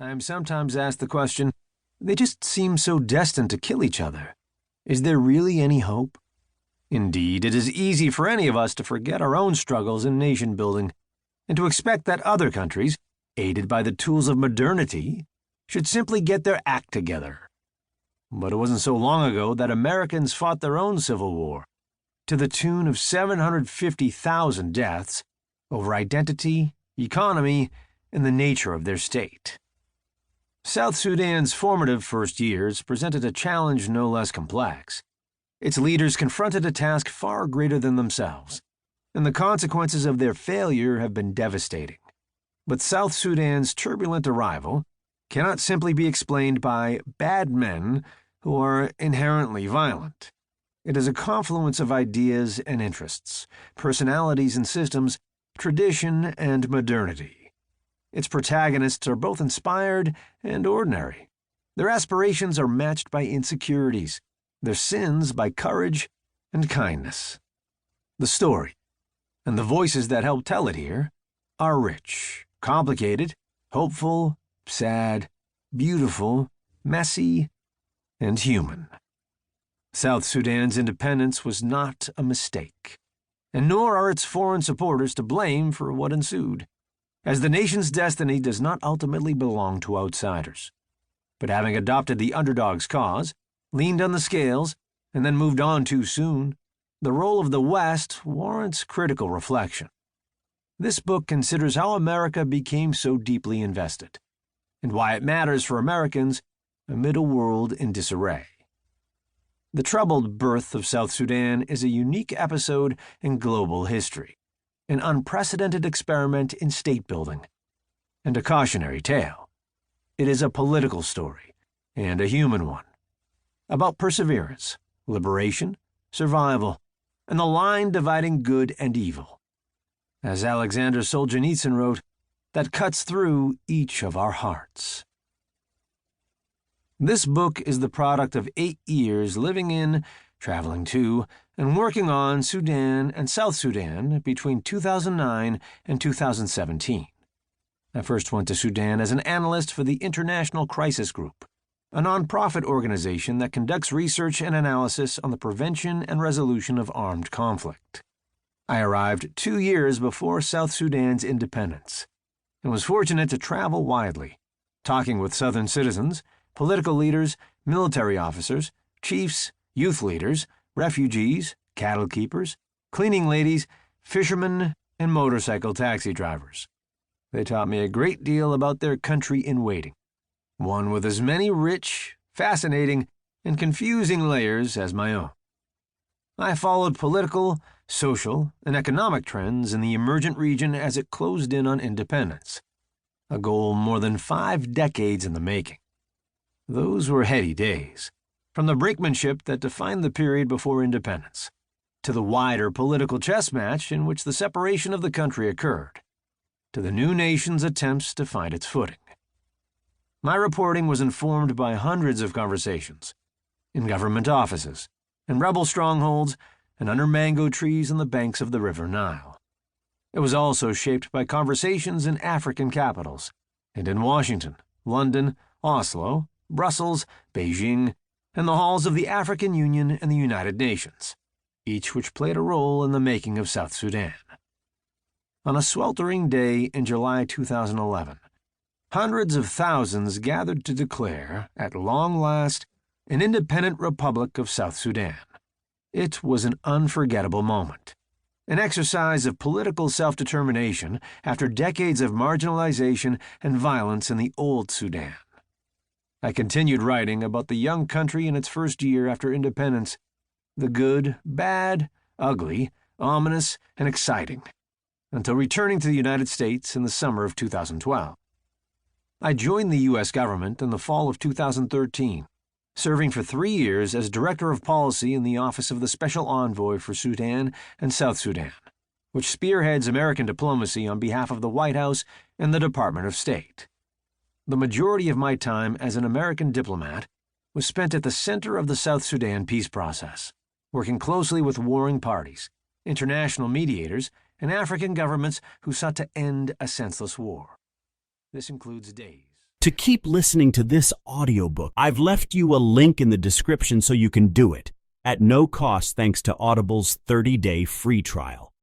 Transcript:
I am sometimes asked the question, they just seem so destined to kill each other. Is there really any hope? Indeed, it is easy for any of us to forget our own struggles in nation-building and to expect that other countries, aided by the tools of modernity, should simply get their act together. But it wasn't so long ago that Americans fought their own civil war, to the tune of 750,000 deaths, over identity, economy, and the nature of their state. South Sudan's formative first years presented a challenge no less complex. Its leaders confronted a task far greater than themselves, and the consequences of their failure have been devastating. But South Sudan's turbulent arrival cannot simply be explained by bad men who are inherently violent. It is a confluence of ideas and interests, personalities and systems, tradition and modernity. Its protagonists are both inspired and ordinary. Their aspirations are matched by insecurities, their sins by courage and kindness. The story, and the voices that help tell it here, are rich, complicated, hopeful, sad, beautiful, messy, and human. South Sudan's independence was not a mistake, and nor are its foreign supporters to blame for what ensued, as the nation's destiny does not ultimately belong to outsiders. But having adopted the underdog's cause, leaned on the scales, and then moved on too soon, the role of the West warrants critical reflection. This book considers how America became so deeply invested, and why it matters for Americans amid a world in disarray. The troubled birth of South Sudan is a unique episode in global history, an unprecedented experiment in state-building, and a cautionary tale. It is a political story, and a human one, about perseverance, liberation, survival, and the line dividing good and evil. As Alexander Solzhenitsyn wrote, that cuts through each of our hearts. This book is the product of 8 years living in, traveling to, and working on Sudan and South Sudan between 2009 and 2017. I first went to Sudan as an analyst for the International Crisis Group, a nonprofit organization that conducts research and analysis on the prevention and resolution of armed conflict. I arrived 2 years before South Sudan's independence, and was fortunate to travel widely, talking with Southern citizens, political leaders, military officers, chiefs, youth leaders, refugees, cattle keepers, cleaning ladies, fishermen, and motorcycle taxi drivers. They taught me a great deal about their country in waiting, one with as many rich, fascinating, and confusing layers as my own. I followed political, social, and economic trends in the emergent region as it closed in on independence, a goal more than 5 decades in the making. Those were heady days, from the brinkmanship that defined the period before independence, to the wider political chess match in which the separation of the country occurred, to the new nation's attempts to find its footing. My reporting was informed by hundreds of conversations, in government offices, in rebel strongholds, and under mango trees on the banks of the River Nile. It was also shaped by conversations in African capitals, and in Washington, London, Oslo, Brussels, Beijing, and the halls of the African Union and the United Nations, each which played a role in the making of South Sudan. On a sweltering day in July 2011, hundreds of thousands gathered to declare, at long last, an independent republic of South Sudan. It was an unforgettable moment, an exercise of political self-determination after decades of marginalization and violence in the old Sudan. I continued writing about the young country in its first year after independence, the good, bad, ugly, ominous, and exciting, until returning to the United States in the summer of 2012. I joined the U.S. government in the fall of 2013, serving for 3 years as Director of Policy in the Office of the Special Envoy for Sudan and South Sudan, which spearheads American diplomacy on behalf of the White House and the Department of State. The majority of my time as an American diplomat was spent at the center of the South Sudan peace process, working closely with warring parties, international mediators, and African governments who sought to end a senseless war. This includes days, To keep listening to this audiobook, I've left you a link in the description so you can do it, at no cost thanks to Audible's 30-day free trial.